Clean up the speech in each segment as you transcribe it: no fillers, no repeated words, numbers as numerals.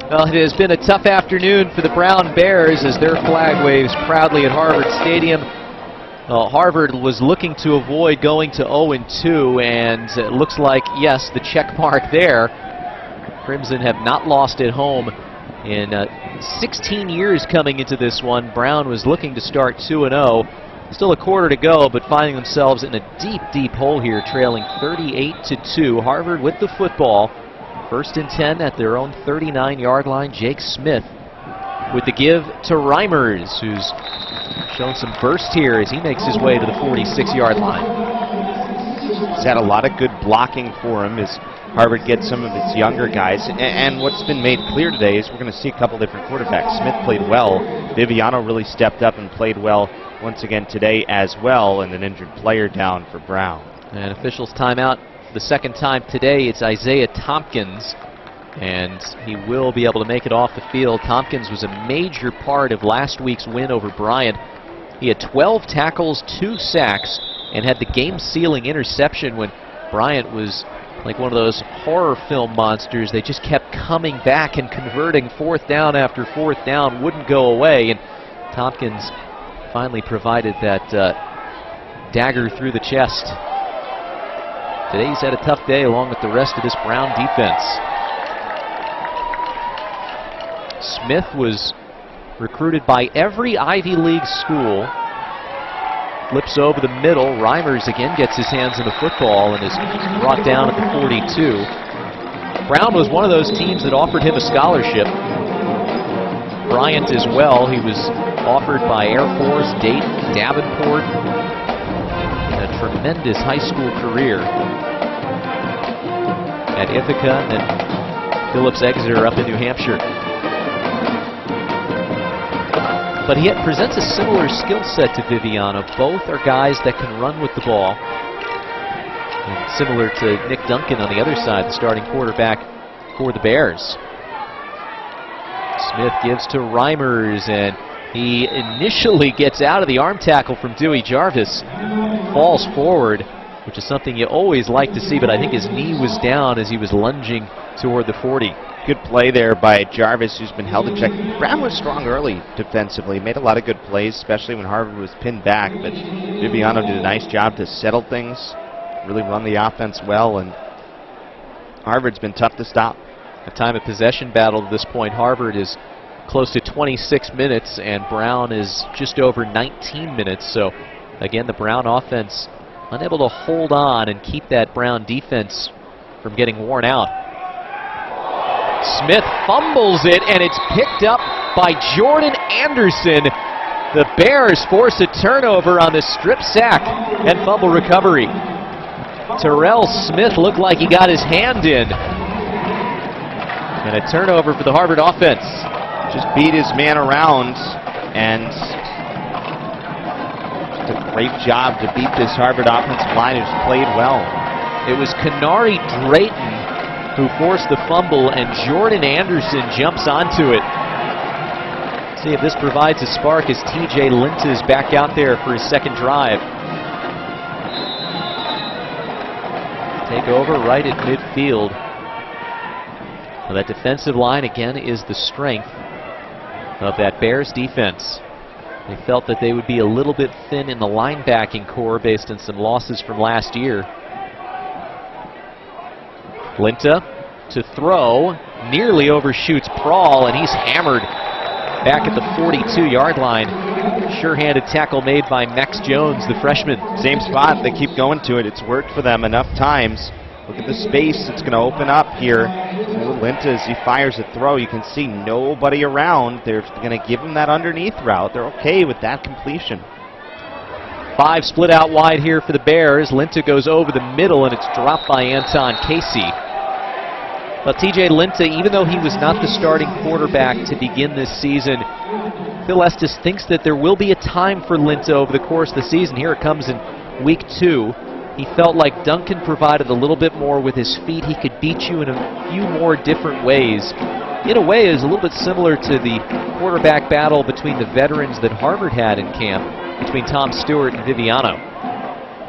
Well, it has been a tough afternoon for the Brown Bears as their flag waves proudly at Harvard Stadium. Well, Harvard was looking to avoid going to 0-2, and it looks like, yes, the check mark there. Crimson have not lost at home in 16 years coming into this one. Brown was looking to start 2-0. Still a quarter to go, but finding themselves in a deep, deep hole here, trailing 38-2. Harvard with the football. 1st and 10 at their own 39-yard line. Jake Smith with the give to Reimers, who's shown some burst here as he makes his way to the 46-yard line. He's had a lot of good blocking for him as Harvard gets some of its younger guys. And what's been made clear today is we're going to see a couple different quarterbacks. Smith played well. Viviano really stepped up and played well once again today as well, and an injured player down for Brown. And officials timeout. The second time today, it's Isaiah Tompkins, and he will be able to make it off the field. Tompkins was a major part of last week's win over Bryant. He had 12 tackles, 2 sacks, and had the game-sealing interception when Bryant was like one of those horror film monsters. They just kept coming back and converting 4th down after 4th down, wouldn't go away, and Tompkins finally provided that dagger through the chest. Today he's had a tough day along with the rest of this Brown defense. Smith was recruited by every Ivy League school. Flips over the middle. Reimers again gets his hands on the football and is brought down at the 42. Brown was one of those teams that offered him a scholarship. Bryant as well. He was offered by Air Force, Dayton, Davenport. A tremendous high school career at Ithaca and then Phillips Exeter up in New Hampshire. But he presents a similar skill set to Viviano. Both are guys that can run with the ball. And similar to Nick Duncan on the other side, the starting quarterback for the Bears. Smith gives to Reimers, and he initially gets out of the arm tackle from Dewey Jarvis, falls forward, which is something you always like to see, but I think his knee was down as he was lunging toward the 40. Good play there by Jarvis, who's been held in check. Brown was strong early defensively, made a lot of good plays, especially when Harvard was pinned back, but Viviano did a nice job to settle things, really run the offense well, and Harvard's been tough to stop. A time of possession battle to this point. Harvard is close to 26 minutes, and Brown is just over 19 minutes. So, again, the Brown offense unable to hold on and keep that Brown defense from getting worn out. Smith fumbles it, and it's picked up by Jordan Anderson. The Bears force a turnover on the strip sack and fumble recovery. Terrell Smith looked like he got his hand in. And a turnover for the Harvard offense. Just beat his man around, and just a great job to beat this Harvard offensive line who's played well. It was Kanari Drayton who forced the fumble, and Jordan Anderson jumps onto it. See if this provides a spark as TJ Linta is back out there for his second drive. Take over right at midfield. Now that defensive line again is the strength of that Bears defense. They felt that they would be a little bit thin in the linebacking core based on some losses from last year. Linta to throw, nearly overshoots Prawl, and he's hammered back at the 42-yard line. Sure-handed tackle made by Max Jones, the freshman. Same spot, they keep going to it. It's worked for them enough times. Look at the space it's going to open up here. Linta, as he fires a throw, you can see nobody around. They're going to give him that underneath route. They're okay with that completion. 5 split out wide here for the Bears. Linta goes over the middle, and it's dropped by Anton Casey. Well, TJ Linta, even though he was not the starting quarterback to begin this season, Phil Estes thinks that there will be a time for Linta over the course of the season. Here it comes in week 2. He felt like Duncan provided a little bit more with his feet. He could beat you in a few more different ways. In a way, it is a little bit similar to the quarterback battle between the veterans that Harvard had in camp, between Tom Stewart and Viviano.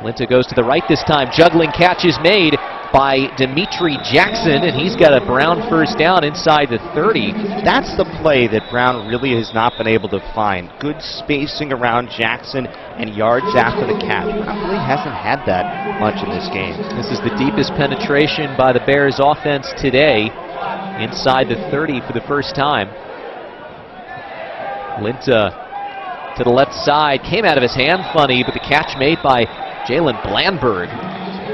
Linta goes to the right this time. Juggling catch is made by Dimitri Jackson, and he's got a Brown first down inside the 30. That's the play that Brown really has not been able to find. Good spacing around Jackson and yards after the catch. Brown really hasn't had that much in this game. This is the deepest penetration by the Bears offense today, inside the 30 for the first time. Linta to the left side, came out of his hand funny, but the catch made by Jalen Blandberg.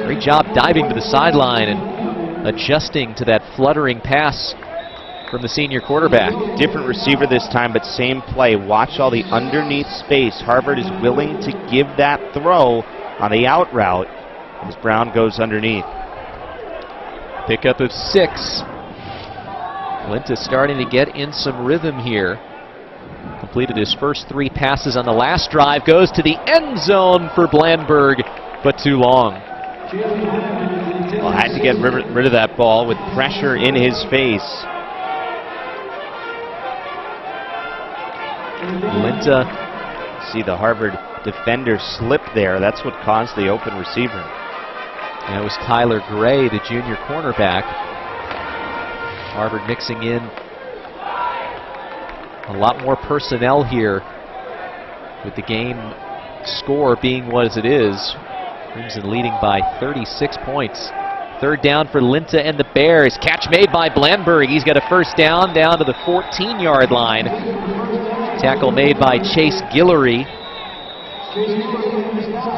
Great job diving to the sideline and adjusting to that fluttering pass from the senior quarterback. Different receiver this time, but same play. Watch all the underneath space. Harvard is willing to give that throw on the out route as Brown goes underneath. Pickup of 6. Linta starting to get in some rhythm here. Completed his first 3 passes on the last drive. Goes to the end zone for Blandberg, but too long. Well, had to get rid of that ball with pressure in his face. Linta. See the Harvard defender slip there. That's what caused the open receiver. And it was Tyler Gray, the junior cornerback. Harvard mixing in a lot more personnel here, with the game score being what as it is. Crimson leading by 36 points. Third down for Linta and the Bears. Catch made by Blandberg. He's got a first down to the 14-yard line. Tackle made by Chase Guillory.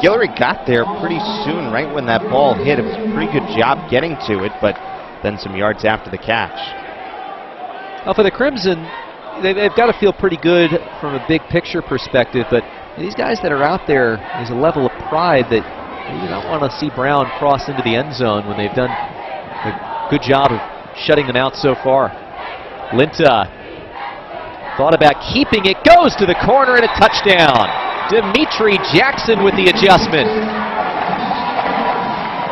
Guillory got there pretty soon, right when that ball hit. It was a pretty good job getting to it, but then some yards after the catch. Well, for the Crimson, they've got to feel pretty good from a big picture perspective, but these guys that are out there, there's a level of pride that you don't want to see Brown cross into the end zone when they've done a good job of shutting them out so far. Linta thought about keeping it, goes to the corner and a touchdown. Dimitri Jackson with the adjustment.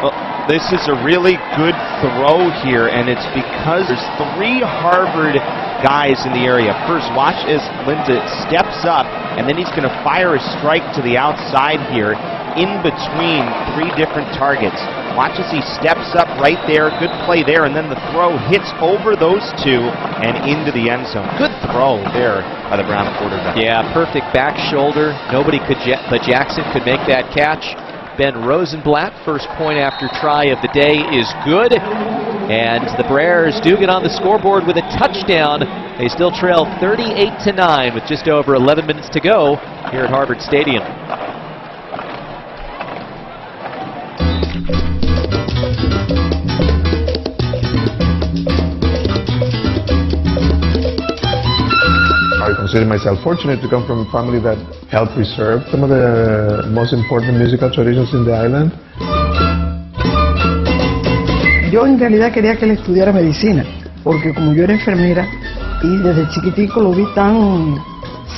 Well, this is a really good throw here, and it's because there's 3 Harvard guys in the area. First, watch as Linta steps up, and then he's going to fire a strike to the outside here in between 3 different targets. Watch as he steps up right there. Good play there, and then the throw hits over those 2 and into the end zone. Good throw there by the Brown quarterback. Yeah, perfect back shoulder. Nobody but Jackson could make that catch. Ben Rosenblatt, first point after try of the day, is good. And the Bears do get on the scoreboard with a touchdown. They still trail 38-9 with just over 11 minutes to go here at Harvard Stadium. I consider myself fortunate to come from a family that helped preserve some of the most important musical traditions in the island. Yo en realidad quería que él estudiara medicina, porque como yo era enfermera y desde chiquitico lo vi tan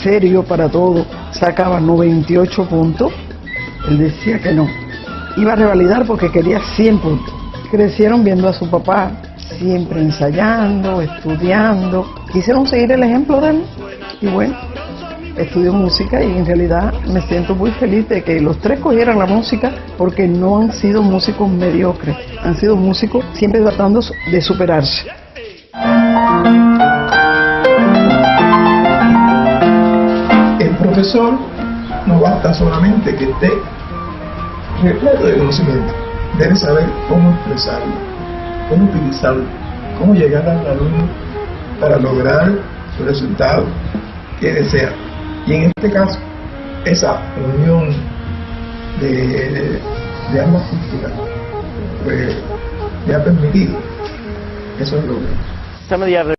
serio para todo, sacaba 98 puntos, él decía que no. Iba a revalidar porque quería 100 puntos. Crecieron viendo a su papá siempre ensayando, estudiando. Quisieron seguir el ejemplo de él y bueno, estudio música y en realidad me siento muy feliz de que los 3 cogieran la música porque no han sido músicos mediocres, han sido músicos siempre tratando de superarse. El profesor no basta solamente que esté repleto de conocimiento, debe saber cómo expresarlo, cómo utilizarlo, cómo llegar al alumno para lograr su resultado que desea. Y en este caso, esa unión de ambas culturas pues, me ha permitido esos logros. Some of the other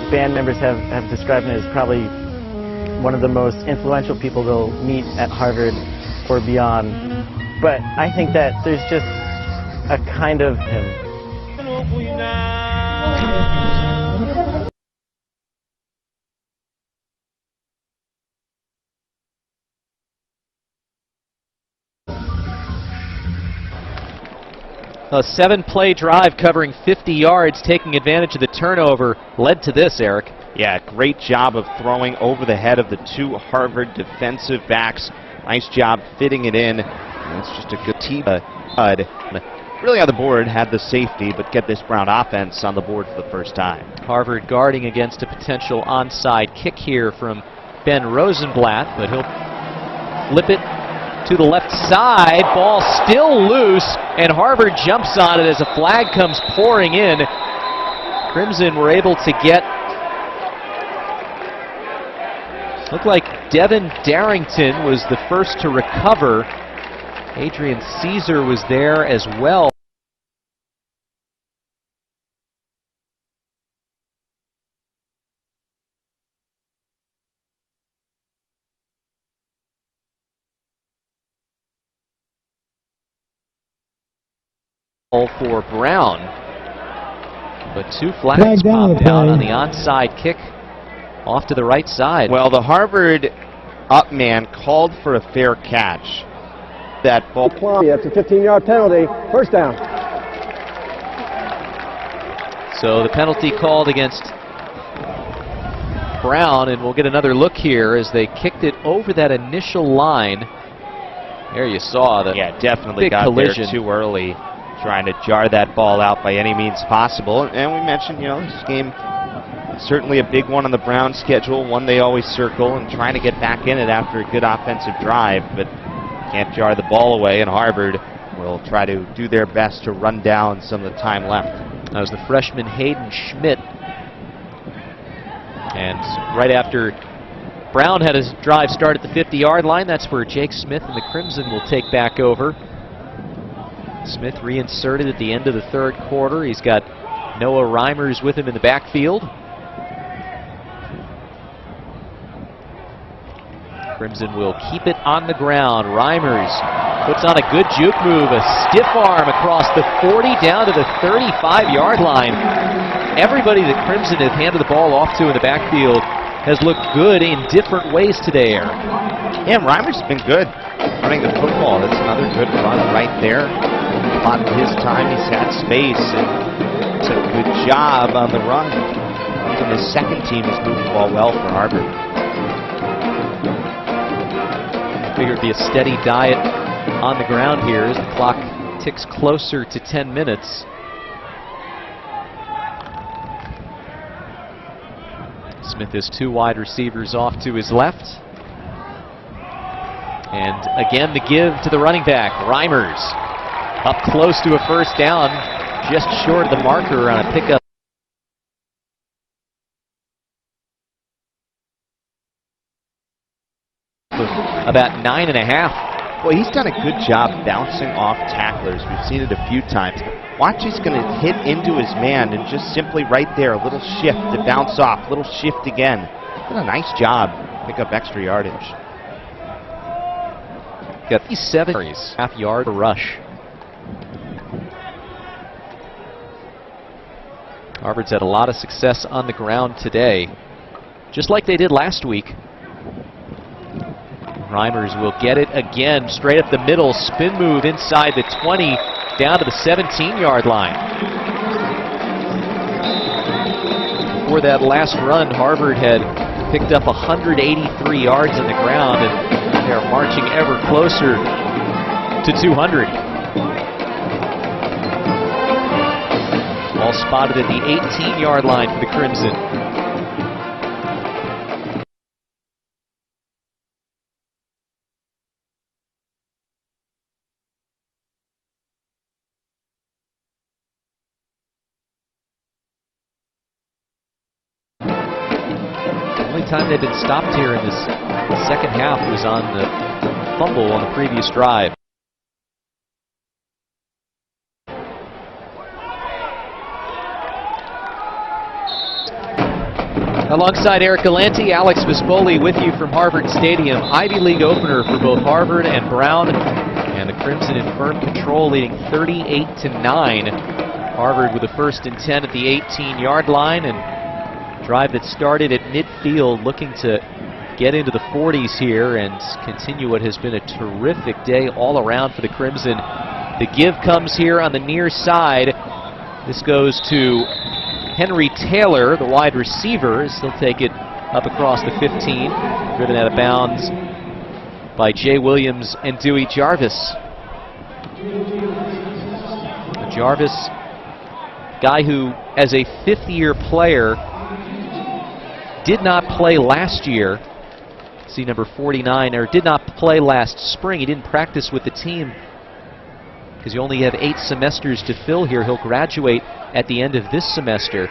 band members have described me as probably one of the most influential people they'll meet at Harvard or beyond. But I think that there's just a kind of him. A 7-play drive covering 50 yards, taking advantage of the turnover, led to this, Eric. Yeah, great job of throwing over the head of the two Harvard defensive backs. Nice job fitting it in. That's just a good team. Really on the board, had the safety, but get this Brown offense on the board for the first time. Harvard guarding against a potential onside kick here from Ben Rosenblatt, but he'll flip it to the left side. Ball still loose, and Harvard jumps on it as a flag comes pouring in. Crimson were able to get, looked like Devin Darrington was the first to recover. Adrian Caesar was there as well. For Brown, but 2 flags popped out on the onside kick off to the right side. Well, the Harvard up man called for a fair catch. That ball. That's a 15-yard penalty. First down. So the penalty called against Brown, and we'll get another look here as they kicked it over that initial line. There you saw the definitely big got collision there too early, trying to jar that ball out by any means possible. And we mentioned, this game certainly a big one on the Brown schedule, one they always circle, and trying to get back in it after a good offensive drive, but can't jar the ball away, and Harvard will try to do their best to run down some of the time left. That was the freshman Hayden Schmidt. And right after Brown had his drive start at the 50-yard line, that's where Jake Smith and the Crimson will take back over. Smith reinserted at the end of the third quarter. He's got Noah Reimers with him in the backfield. Crimson will keep it on the ground. Reimers puts on a good juke move, a stiff arm across the 40 down to the 35-yard line. Everybody that Crimson have handed the ball off to in the backfield has looked good in different ways today, Eric. Yeah, Reimers has been good running the football. That's another good run right there. A lot of his time, he's had space, and it's a good job on the run. Even the second team has moved the ball well for Harvard. Figured it'd be a steady diet on the ground here as the clock ticks closer to 10 minutes. Smith has 2 wide receivers off to his left. And again, the give to the running back, Reimers. Up close to a first down, just short of the marker on a pickup. About 9.5. Well, he's done a good job bouncing off tacklers. We've seen it a few times. Watch, he's going to hit into his man and just simply right there, a little shift to bounce off, little shift again. Done a nice job. Pick up extra yardage. Got 7 carries, half-yard rush. Harvard's had a lot of success on the ground today, just like they did last week. Reimers will get it again, straight up the middle, spin move inside the 20, down to the 17-yard line. Before that last run, Harvard had picked up 183 yards on the ground, and they're marching ever closer to 200. Ball spotted at the 18-yard line for the Crimson. The only time they've been stopped here in this second half was on the fumble on the previous drive. Alongside Eric Galante, Alex Vespoli with you from Harvard Stadium. Ivy League opener for both Harvard and Brown, and the Crimson in firm control, leading 38-9. Harvard with a 1st and 10 at the 18-yard line, and drive that started at midfield, looking to get into the 40s here and continue what has been a terrific day all around for the Crimson. The give comes here on the near side. This goes to Henry Taylor, the wide receiver. He'll take it up across the 15. Driven out of bounds by Jay Williams and Dewey Jarvis. Jarvis, guy who, as a fifth-year player, did not play last year. See number 49, or did not play last spring. He didn't practice with the team because you only have 8 semesters to fill here. He'll graduate at the end of this semester.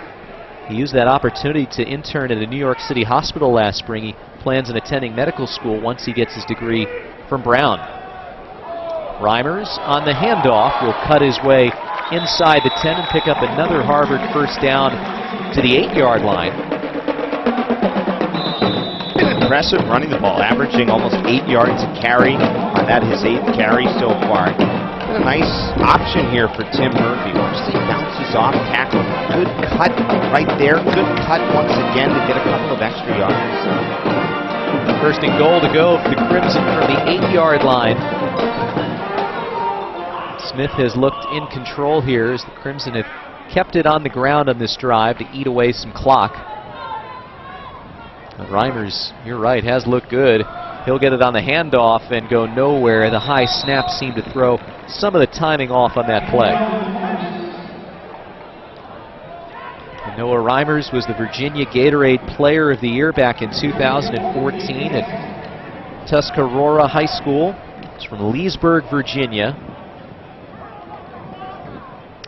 He used that opportunity to intern at a New York City hospital last spring. He plans on attending medical school once he gets his degree from Brown. Reimers on the handoff will cut his way inside the 10 and pick up another Harvard first down to the 8-yard line. Impressive running the ball, averaging almost 8 yards a carry on that, his 8th carry so far. A nice option here for Tim Murphy. Watch he bounces off tackle. Good cut right there. Good cut once again to get a couple of extra yards. First and goal to go for the Crimson from the 8-yard line. Smith has looked in control here as the Crimson have kept it on the ground on this drive to eat away some clock. But Reimers, you're right, has looked good. He'll get it on the handoff and go nowhere. The high snap seemed to throw some of the timing off on that play. And Noah Reimers was the Virginia Gatorade Player of the Year back in 2014 at Tuscarora High School. It's from Leesburg, Virginia.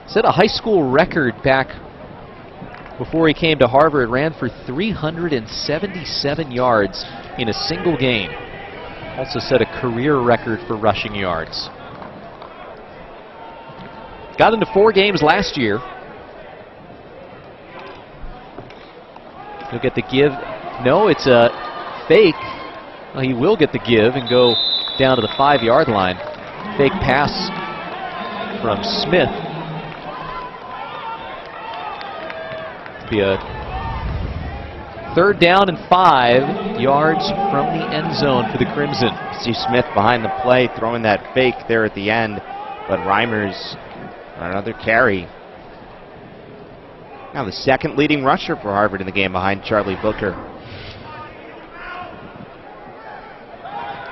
Set a high school record back before he came to Harvard. Ran for 377 yards in a single game. Also set a career record for rushing yards. Got into 4 games last year. He'll get the give. No, it's a fake. Well, he will get the give and go down to the 5-yard line. Fake pass from Smith. Be a 3rd down and 5 yards from the end zone for the Crimson. See Smith behind the play throwing that fake there at the end, but Reimers another carry. Now the 2nd leading rusher for Harvard in the game behind Charlie Booker.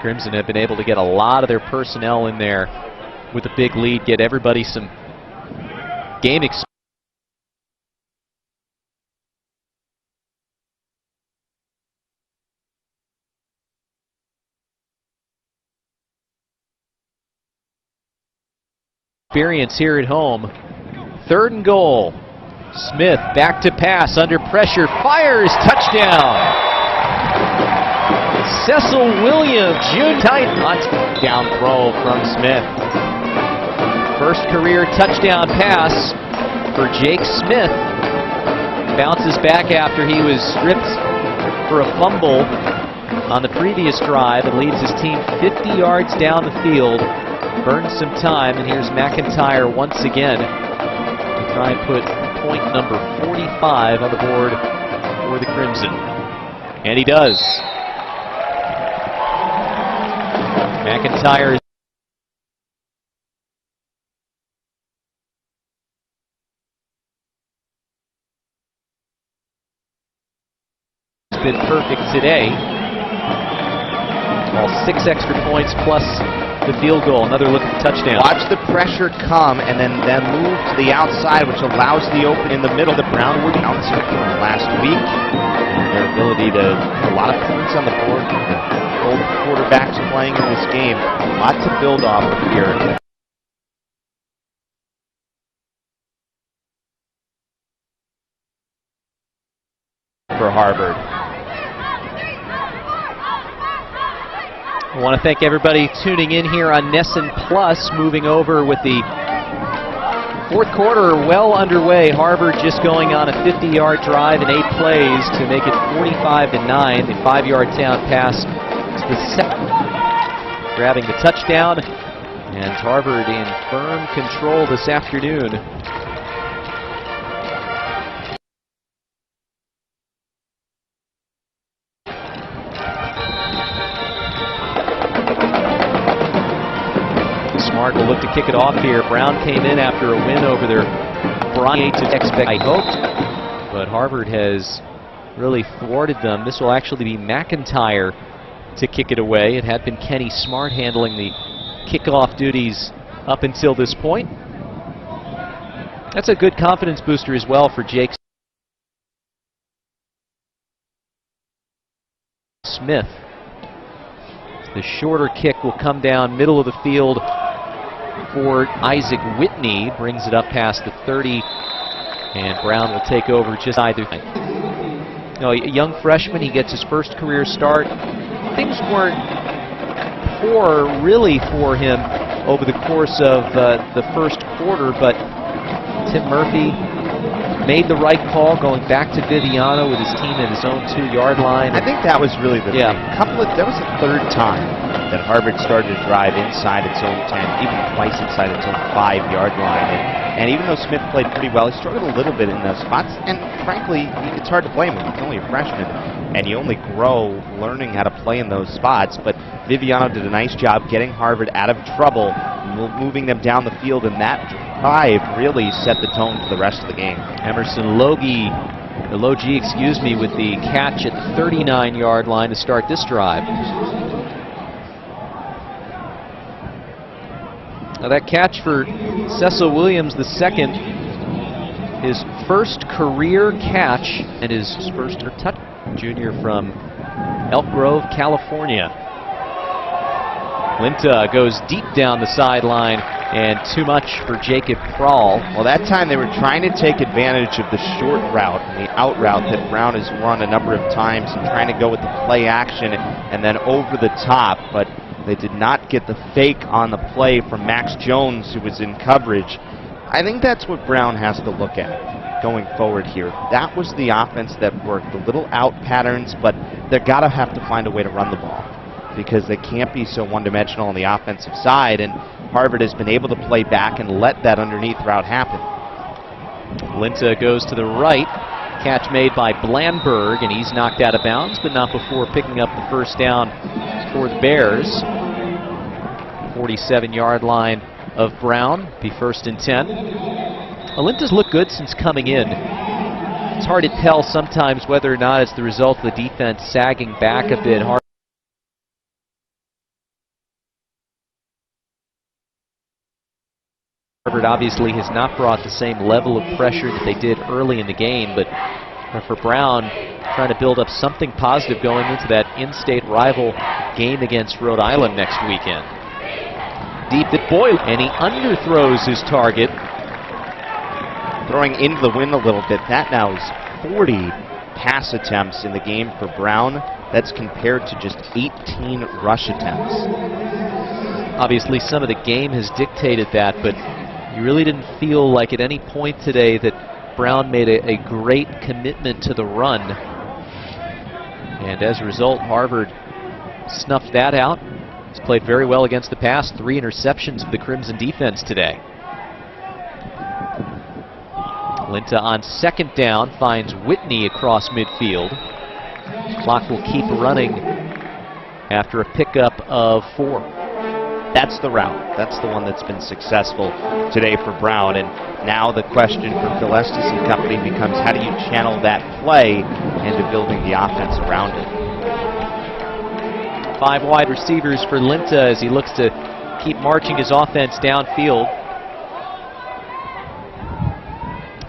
Crimson have been able to get a lot of their personnel in there with a big lead, get everybody some game experience here at home. 3rd and goal. Smith back to pass under pressure, fires, touchdown. Cecil Williams, June tight down throw from Smith. First career touchdown pass for Jake Smith. Bounces back after he was stripped for a fumble on the previous drive and leads his team 50 yards down the field. Burns some time, and here's McIntyre once again to try and put point number 45 on the board for the Crimson. And he does. McIntyre has been perfect today. All 6 extra points plus the field goal. Another look at the touchdown. Watch the pressure come and then move to the outside, which allows the open in the middle. The Brownwood bouncing from last week. Their ability to put a lot of points on the board. Both quarterbacks playing in this game. A lot to build off of here. For Harvard. I want to thank everybody tuning in here on Nesson Plus. Moving over with the 4th quarter well underway. Harvard just going on a 50-yard drive in 8 plays to make it 45-9. The 5-yard down pass to the 2nd. Grabbing the touchdown. And Harvard in firm control this afternoon. Smart will look to kick it off here. Brown came in after a win over their Bryant to expect, I hoped, but Harvard has really thwarted them. This will actually be McIntyre to kick it away. It had been Kenny Smart handling the kickoff duties up until this point. That's a good confidence booster as well for Jake Smith. The shorter kick will come down middle of the field for Isaac Whitney. Brings it up past the 30, and Brown will take over just either. A young freshman, he gets his first career start. Things weren't poor really for him over the course of the first quarter, but Tim Murphy made the right call going back to Viviano with his team at his own 2-yard line. I think that was really the thing. That was the third time that Harvard started to drive inside its own 10, even twice inside its own 5-yard line. And even though Smith played pretty well, he struggled a little bit in those spots. And frankly, it's hard to blame him. He's only a freshman, and you only grow learning how to play in those spots. But Viviano did a nice job getting Harvard out of trouble, moving them down the field, and that drive really set the tone for the rest of the game. Emerson Logie, with the catch at the 39-yard line to start this drive. Now that catch for Cecil Williams II, his first career catch and his first touch. Junior from Elk Grove, California. Linta goes deep down the sideline, and too much for Jacob Kroll. Well, that time they were trying to take advantage of the short route and the out route that Brown has run a number of times, and trying to go with the play action and then over the top, but they did not get the fake on the play from Max Jones, who was in coverage. I think that's what Brown has to look at going forward here. That was the offense that worked, the little out patterns, but they're got to have to find a way to run the ball, because they can't be so one-dimensional on the offensive side, and Harvard has been able to play back and let that underneath route happen. Linta goes to the right. Catch made by Blandberg, and he's knocked out of bounds, but not before picking up the first down for the Bears. 47-yard line of Brown, be 1st and 10. Linta's looked good since coming in. It's hard to tell sometimes whether or not it's the result of the defense sagging back a bit. Harvard obviously has not brought the same level of pressure that they did early in the game, but for Brown, trying to build up something positive going into that in-state rival game against Rhode Island next weekend. Deep at Boyle, and he underthrows his target. Throwing into the wind a little bit. That now is 40 pass attempts in the game for Brown. That's compared to just 18 rush attempts. Obviously, some of the game has dictated that, but you really didn't feel like at any point today that Brown made a great commitment to the run. And as a result, Harvard snuffed that out. He's played very well against the pass. 3 interceptions for the Crimson defense today. Linta on 2nd down finds Whitney across midfield. Clock will keep running after a pickup of 4. That's the route. That's the one that's been successful today for Brown. And now the question for Phil Estes and company becomes, how do you channel that play into building the offense around it? 5 wide receivers for Linta as he looks to keep marching his offense downfield.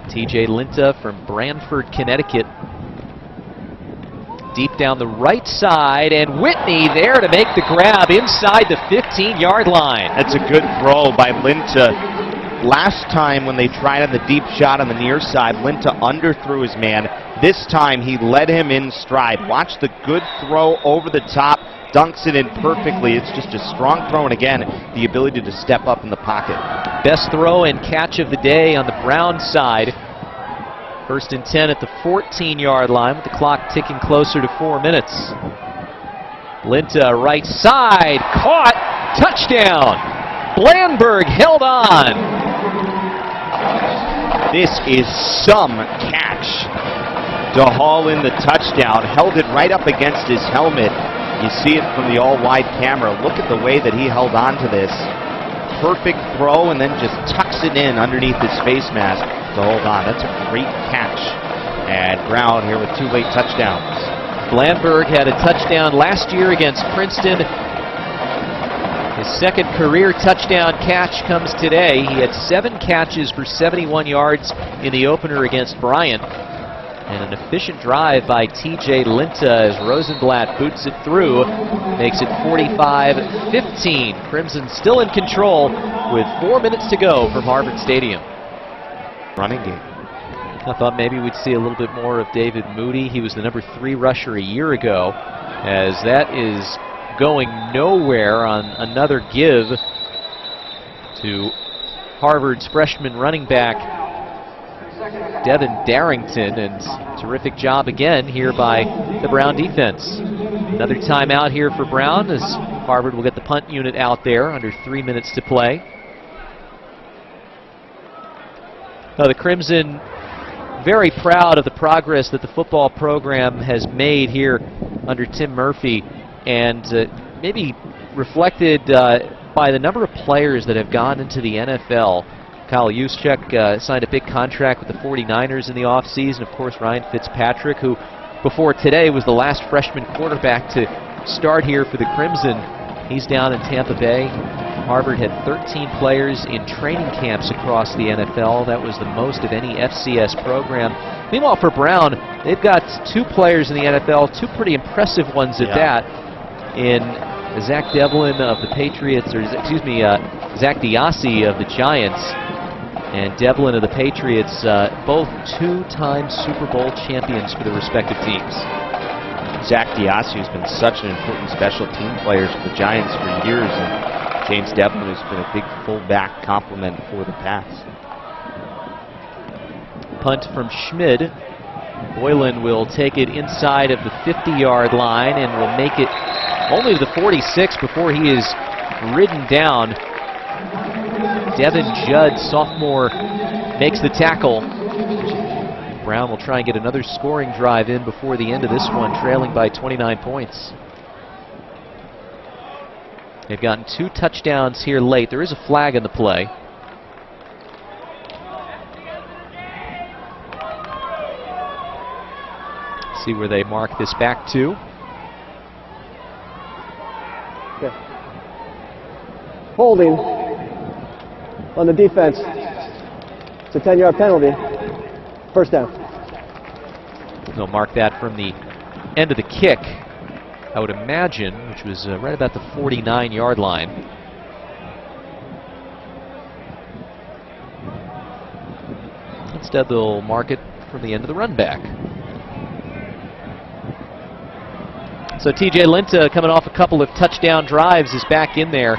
TJ Linta from Branford, Connecticut. Deep down the right side, and Whitney there to make the grab inside the 15-yard line. That's a good throw by Linta. Last time when they tried on the deep shot on the near side, Linta underthrew his man. This time he led him in stride. Watch the good throw over the top. Dunks it in perfectly. It's just a strong throw, and again, the ability to step up in the pocket. Best throw and catch of the day on the Brown side. 1st and 10 at the 14-yard line with the clock ticking closer to 4 minutes. Linta right side, caught, touchdown. Blandberg held on. This is some catch to haul in the touchdown. Held it right up against his helmet. You see it from the all-wide camera. Look at the way that he held on to this. perfect throw and then just tucks it in underneath his face mask to hold on. That's a great catch. And Brown here with 2 late touchdowns. Blandberg had a touchdown last year against Princeton. His second career touchdown catch comes today. He had 7 catches for 71 yards in the opener against Bryant. And an efficient drive by T.J. Linta as Rosenblatt boots it through. Makes it 45-15. Crimson still in control with 4 minutes to go from Harvard Stadium. Running game. I thought maybe we'd see a little bit more of David Moody. He was the number 3 rusher a year ago, as that is going nowhere on another give to Harvard's freshman running back Devin Darrington, and terrific job again here by the Brown defense. Another timeout here for Brown as Harvard will get the punt unit out there under 3 minutes to play. Now the Crimson very proud of the progress that the football program has made here under Tim Murphy, and maybe reflected by the number of players that have gone into the NFL. Kyle Juszczyk signed a big contract with the 49ers in the offseason. Of course, Ryan Fitzpatrick, who before today was the last freshman quarterback to start here for the Crimson. He's down in Tampa Bay. Harvard had 13 players in training camps across the NFL. That was the most of any FCS program. Meanwhile, for Brown, they've got 2 players in the NFL, 2 pretty impressive ones at that, in Zach Devlin of the Patriots, or excuse me, Zach Diassi of the Giants, and Devlin of the Patriots, both 2-time Super Bowl champions for the respective teams. Zach Diassi has been such an important special team player for the Giants for years, and James Devlin has been a big fullback complement for the pass. Punt from Schmid. Boylan will take it inside of the 50-yard line and will make it only to the 46 before he is ridden down. Devin Judd, sophomore, makes the tackle. Brown will try and get another scoring drive in before the end of this one, trailing by 29 points. They've gotten 2 touchdowns here late. There is a flag in the play. See where they mark this back to. Okay. Holding on the defense. It's a 10-yard penalty. First down. They'll mark that from the end of the kick, I would imagine, which was right about the 49-yard line. Instead, they'll mark it from the end of the run back. So T.J. Linta, coming off a couple of touchdown drives, is back in there.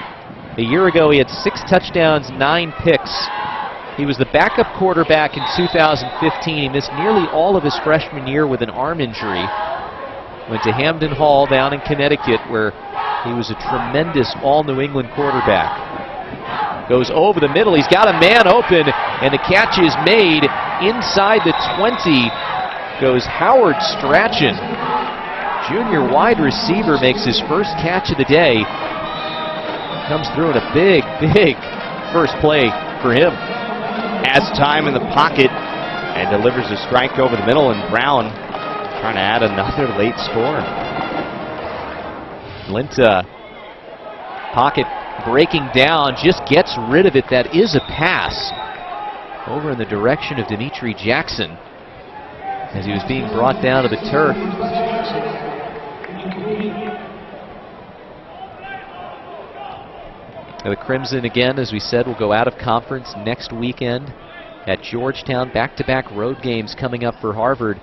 A year ago, he had 6 touchdowns, 9 picks. He was the backup quarterback in 2015. He missed nearly all of his freshman year with an arm injury. Went to Hamden Hall down in Connecticut, where he was a tremendous all-New England quarterback. Goes over the middle. He's got a man open, and the catch is made inside the 20. Goes Howard Strachan. Junior wide receiver makes his first catch of the day. Comes through in a big, big first play for him. Has time in the pocket and delivers a strike over the middle, and Brown trying to add another late score. Linta, pocket breaking down, just gets rid of it. That is a pass over in the direction of Dimitri Jackson as he was being brought down to the turf. Now the Crimson, again, as we said, will go out of conference next weekend at Georgetown. Back-to-back road games coming up for Harvard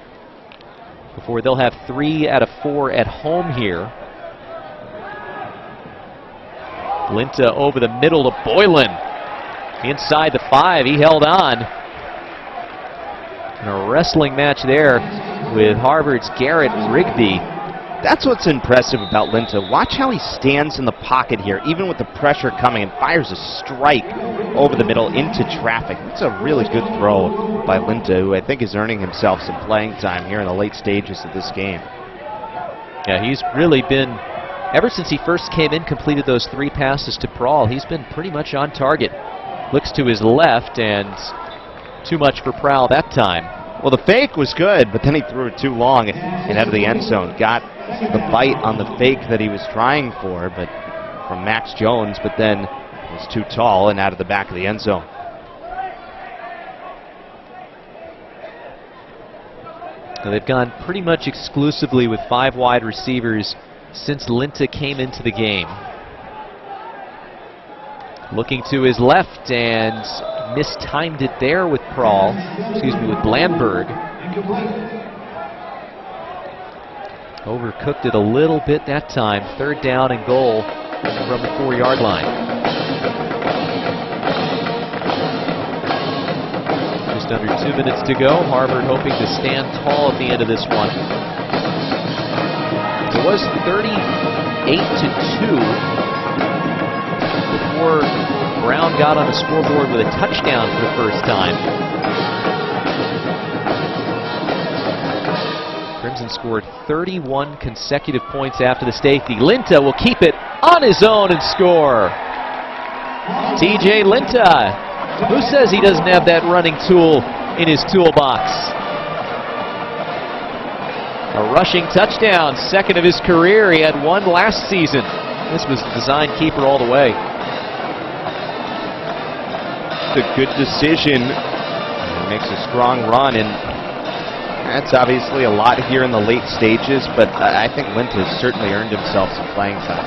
before they'll have 3 out of 4 at home here. Linta over the middle to Boylan. Inside the 5, he held on. And a wrestling match there with Harvard's Garrett Rigby. That's what's impressive about Linta. Watch how he stands in the pocket here, even with the pressure coming, and fires a strike over the middle into traffic. It's a really good throw by Linta, who I think is earning himself some playing time here in the late stages of this game. Yeah, he's really been ever since he first came in, completed those 3 passes to Prahl, he's been pretty much on target. Looks to his left, and too much for Prahl that time. Well, the fake was good, but then he threw it too long and out of the end zone. Got the bite on the fake that he was trying for, but from Max Jones, but then was too tall and out of the back of the end zone. Now they've gone pretty much exclusively with 5 wide receivers since Linta came into the game. Looking to his left and mistimed it there with Prahl, with Blandberg. Overcooked it a little bit that time. 3rd down and goal from the 4-yard line. Just under 2 minutes to go. Harvard hoping to stand tall at the end of this one. It was 38-2 before Brown got on the scoreboard with a touchdown for the first time. Crimson scored 31 consecutive points after the safety. Linta will keep it on his own and score. TJ Linta. Who says he doesn't have that running tool in his toolbox? A rushing touchdown, 2nd of his career. He had 1 last season. This was the design keeper all the way. A good decision. He makes a strong run, and that's obviously a lot here in the late stages, but I think Linta has certainly earned himself some playing time.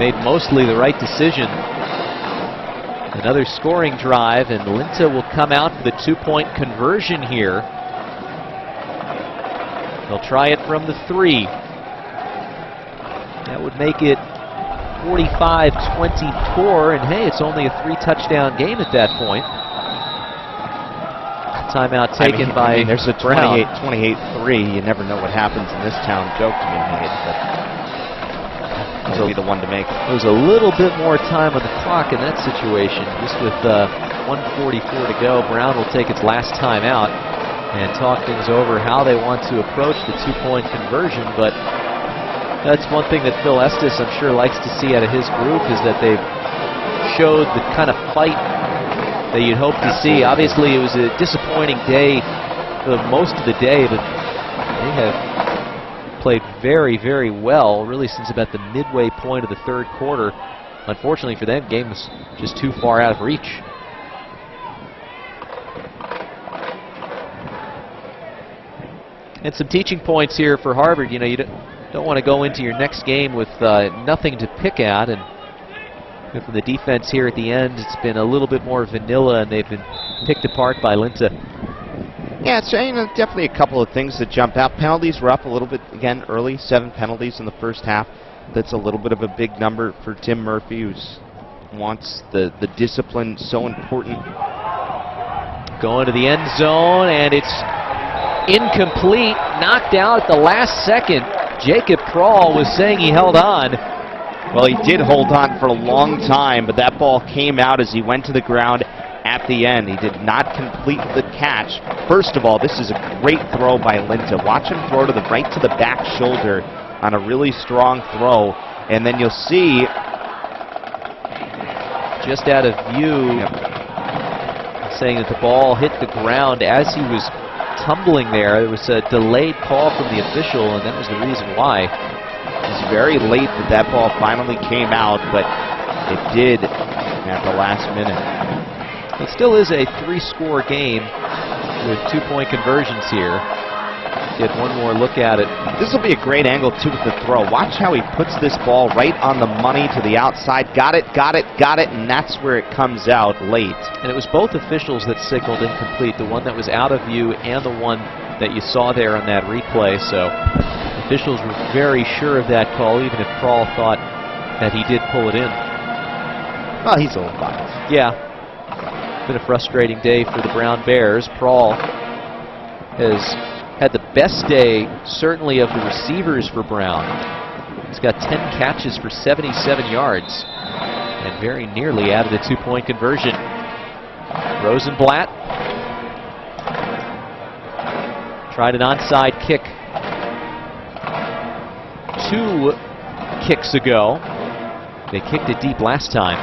Made mostly the right decision. Another scoring drive, and Linta will come out for the 2-point conversion here. They'll try it from the 3. That would make it 45-24, and hey, it's only a 3-touchdown game at that point. Timeout taken by there's a Brown. 28-3. You never know what happens in this town. Joke to be made, but he'll be the one to make it. There was a little bit more time on the clock in that situation. Just with 1:44 to go, Brown will take its last time out and talk things over how they want to approach the 2-point conversion. But that's one thing that Phil Estes, I'm sure, likes to see out of his group, is that they've showed the kind of fight that you'd hope to see. Obviously, it was a disappointing day for most of the day, but they have played very, very well, really since about the midway point of the 3rd quarter. Unfortunately for them, the game was just too far out of reach. And some teaching points here for Harvard. You know, you don't want to go into your next game with nothing to pick at, and for the defense here at the end, it's been a little bit more vanilla, and they've been picked apart by Linta. Yeah, it's definitely a couple of things that jump out. Penalties were up a little bit again early, 7 penalties in the first half. That's a little bit of a big number for Tim Murphy, who wants the discipline so important. Going to the end zone, and it's incomplete, knocked out at the last second. Jacob Prahl was saying he held on. Well, he did hold on for a long time, but that ball came out as he went to the ground at the end. He did not complete the catch. First of all, this is a great throw by Linta. Watch him throw to the right to the back shoulder on a really strong throw, and then you'll see just out of view, saying that the ball hit the ground as he was tumbling there. It was a delayed call from the official, and that was the reason why. It was very late that ball finally came out, but it did at the last minute. It still is a 3-score game with 2-point conversions here. Get one more look at it. This will be a great angle, too, with the throw. Watch how he puts this ball right on the money to the outside. Got it, and that's where it comes out late. And it was both officials that signaled incomplete, the one that was out of view and the one that you saw there on that replay. So officials were very sure of that call, even if Prahl thought that he did pull it in. Well, he's a little biased. Yeah. Been a frustrating day for the Brown Bears. Prahl has had the best day, certainly, of the receivers for Brown. He's got 10 catches for 77 yards and very nearly added a 2-point conversion. Rosenblatt tried an onside kick to kicks ago. They kicked it deep last time.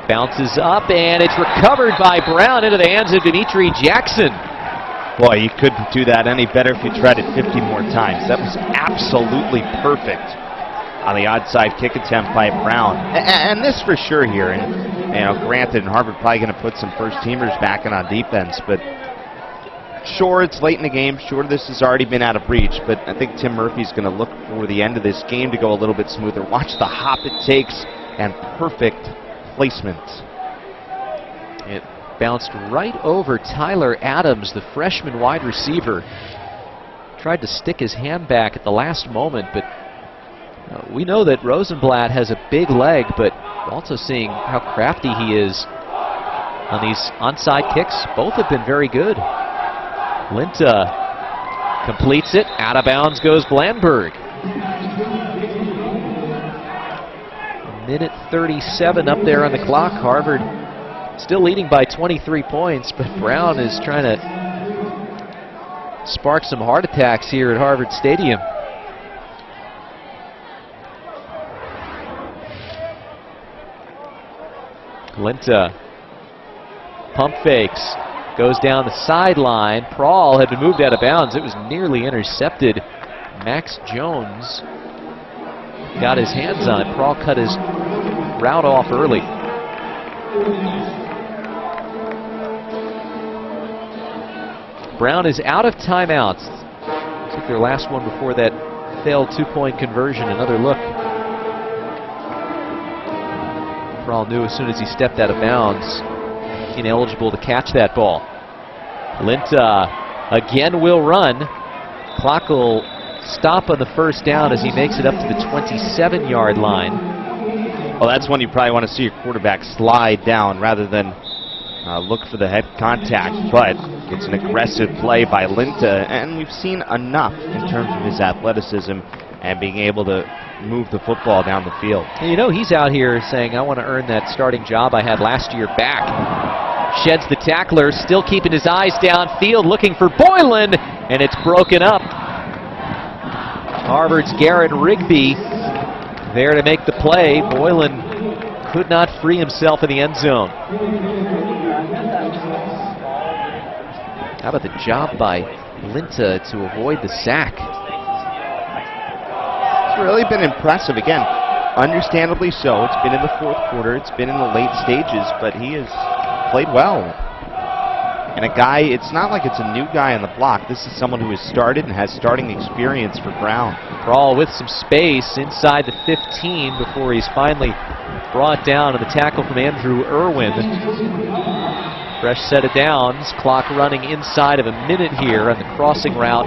Bounces up, and it's recovered by Brown into the hands of Dimitri Jackson. Boy, you couldn't do that any better if you tried it 50 more times. That was absolutely perfect on the outside kick attempt by Brown. And this for sure here. And you know, granted, Harvard probably going to put some first-teamers back in on defense, but sure, it's late in the game. Sure, this has already been out of reach, but I think Tim Murphy's going to look for the end of this game to go a little bit smoother. Watch the hop it takes and perfect placement. It bounced right over Tyler Adams, the freshman wide receiver. Tried to stick his hand back at the last moment, but we know that Rosenblatt has a big leg, but also seeing how crafty he is on these onside kicks. Both have been very good. Linta completes it. Out of bounds goes Blandberg. Minute 37 up there on the clock. Harvard still leading by 23 points, but Brown is trying to spark some heart attacks here at Harvard Stadium. Linta pump fakes, goes down the sideline. Prahl had been moved out of bounds. It was nearly intercepted. Max Jones got his hands on it. Prahl cut his route off early. Brown is out of timeouts. Took their last one before that failed two-point conversion. Another look. Prahl knew as soon as he stepped out of bounds, ineligible to catch that ball. Linta again will run. Clock will stop on the first down as he makes it up to the 27-yard line. Well, that's when you probably want to see your quarterback slide down rather than look for the head contact, but it's an aggressive play by Linta, and we've seen enough in terms of his athleticism and being able to move the football down the field. And you know, he's out here saying, I want to earn that starting job I had last year back. Sheds the tackler, still keeping his eyes downfield, looking for Boylan, and it's broken up. Harvard's Garrett Rigby there to make the play. Boylan could not free himself in the end zone. How about the job by Linta to avoid the sack? It's really been impressive. Again, understandably so. It's been in the fourth quarter. It's been in the late stages, but he has played well. And a guy, it's not like it's a new guy on the block. This is someone who has started and has starting experience for Brown. Prahl with some space inside the 15 before he's finally brought down on the tackle from Andrew Irwin. Fresh set of downs. Clock running inside of a minute here on the crossing route.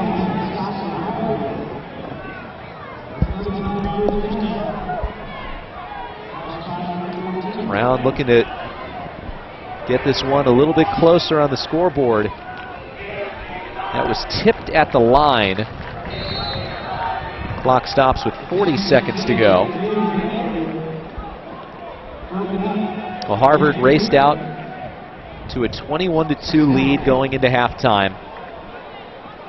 Brown looking to get this one a little bit closer on the scoreboard. That was tipped at the line. Clock stops with 40 seconds to go. Well, Harvard raced out to a 21-2 lead going into halftime,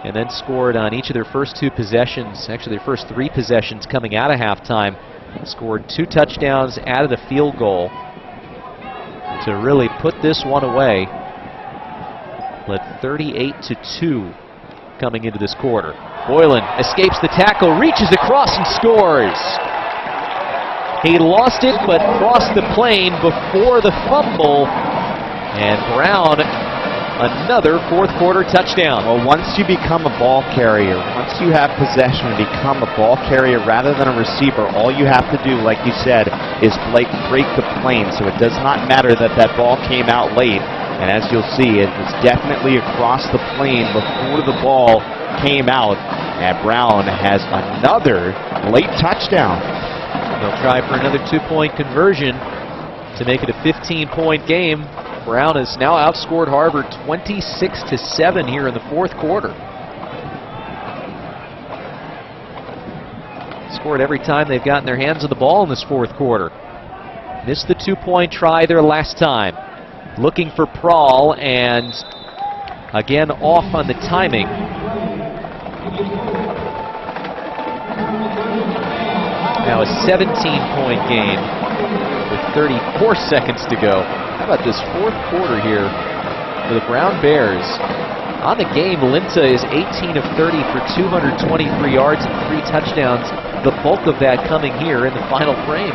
and then scored on each of their first two possessions, actually their first three possessions coming out of halftime. Scored 2 touchdowns, added a field goal to really put this one away. Led 38-2 coming into this quarter. Boylan escapes the tackle, reaches across and scores. He lost it but crossed the plane before the fumble, and Brown another fourth quarter touchdown. Well, once you become a ball carrier, once you have possession and become a ball carrier rather than a receiver, all you have to do, like you said, is break the plane. So it does not matter that that ball came out late. And as you'll see, it was definitely across the plane before the ball came out. And Brown has another late touchdown. They'll try for another 2-point conversion to make it a 15-point game. Brown has now outscored Harvard 26-7 here in the fourth quarter. Scored every time they've gotten their hands on the ball in this fourth quarter. Missed the 2-point try their last time. Looking for Prahl, and again off on the timing. Now a 17-point game with 34 seconds to go. How about this fourth quarter here for the Brown Bears? On the game, Linta is 18 of 30 for 223 yards and 3 touchdowns. The bulk of that coming here in the final frame.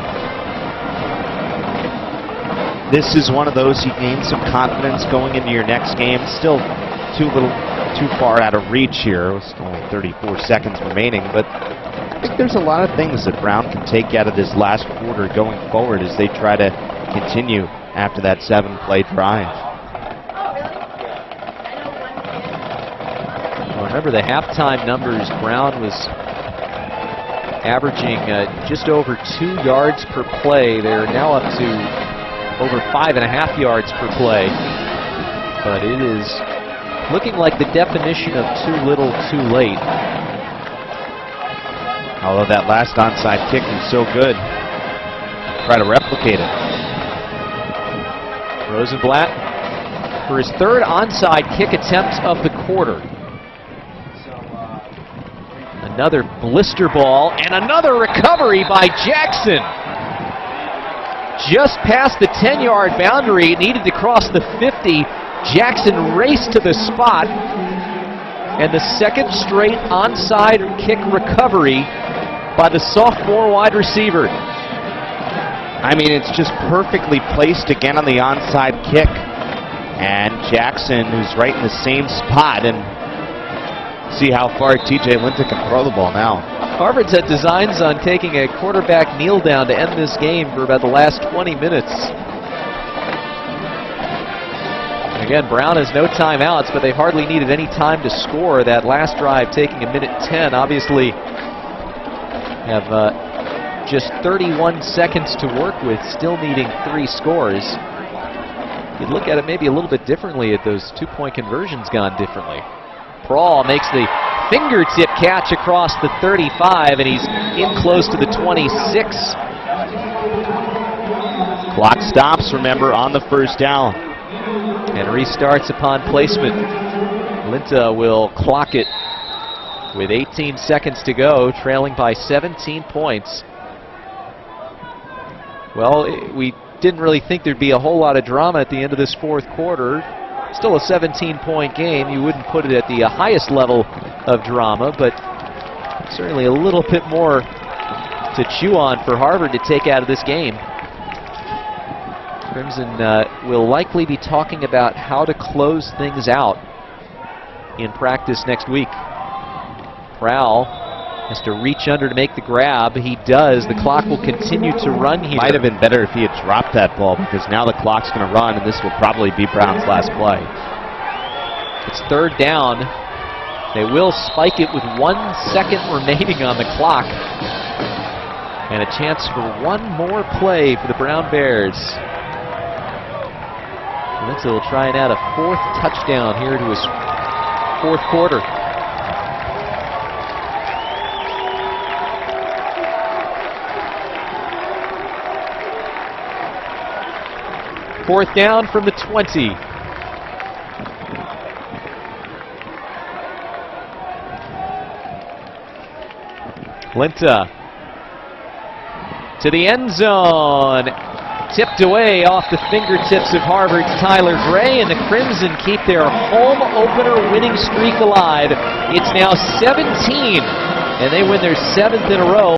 This is one of those you gain some confidence going into your next game. Still too far out of reach here. It's only 34 seconds remaining, but I think there's a lot of things that Brown can take out of this last quarter going forward as they try to continue after that 7-play drive. Well, remember the halftime numbers. Brown was averaging just over 2 yards per play. They're now up to over 5.5 yards per play. But it is looking like the definition of too little, too late. Although that last onside kick was so good. Try to replicate it. Rosenblatt for his third onside kick attempt of the quarter. Another blister ball and another recovery by Jackson. Just past the 10-yard boundary, needed to cross the 50. Jackson raced to the spot, and the second straight onside kick recovery by the sophomore wide receiver. I mean, it's just perfectly placed again on the onside kick. And Jackson, who's right in the same spot, and see how far TJ Linta can throw the ball now. Harvard's had designs on taking a quarterback kneel down to end this game for about the last 20 minutes. Again, Brown has no timeouts, but they've hardly needed any time to score. That last drive taking 1:10. Obviously, have just 31 seconds to work with, still needing 3 scores. You'd look at it maybe a little bit differently at those 2-point conversions gone differently. Prawl makes the fingertip catch across the 35, and he's in close to the 26. Clock stops, remember, on the first down. And restarts upon placement. Linta will clock it with 18 seconds to go, trailing by 17 points. Well, we didn't really think thered be a whole lot of drama at the end of this fourth quarter. Still a 17-point game. You wouldn't put it at the highest level of drama, but certainly a little bit more to chew on for Harvard to take out of this game. Crimson will likely be talking about how to close things out in practice next week. Prowl has to reach under to make the grab. He does. The clock will continue to run here. Might have been better if he had dropped that ball, because now the clock's going to run, and this will probably be Brown's last play. It's third down. They will spike it with 1 second remaining on the clock. And a chance for one more play for the Brown Bears. Linta will try and add a 4th touchdown here to his fourth quarter. Fourth down from the 20. Linta to the end zone. Tipped away off the fingertips of Harvard's Tyler Gray, and the Crimson keep their home opener winning streak alive. It's now 17, and they win their 7th in a row.